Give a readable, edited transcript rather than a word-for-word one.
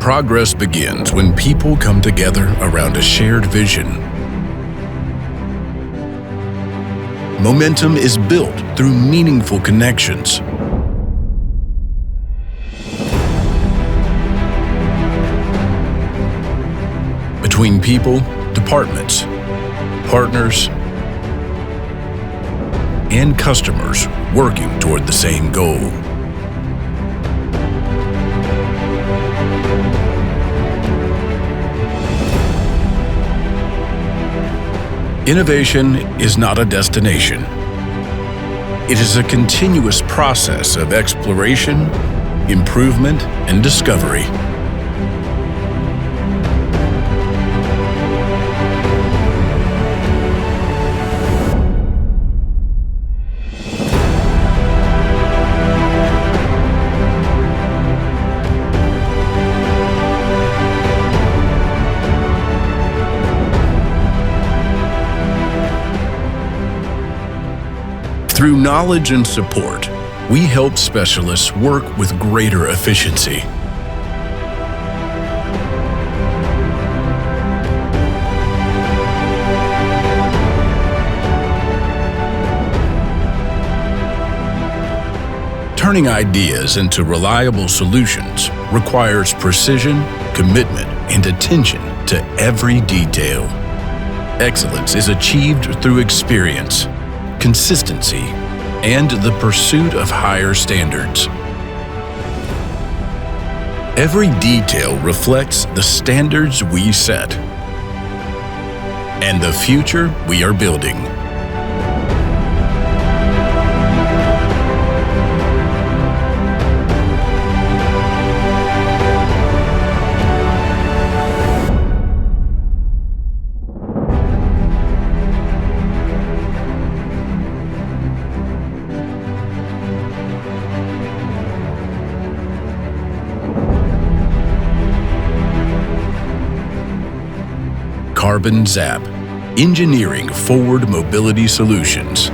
Progress begins when people come together around a shared vision. Momentum is built through meaningful connections. Between people, departments, partners, and customers working toward the same goal. Innovation is not a destination. It is a continuous process of exploration, improvement, and discovery. Through knowledge and support, we help specialists work with greater efficiency. Turning ideas into reliable solutions requires precision, commitment, and attention to every detail. Excellence is achieved through experience, consistency, and the pursuit of higher standards. Every detail reflects the standards we set and the future we are building. Carbon Zapp, engineering forward mobility solutions.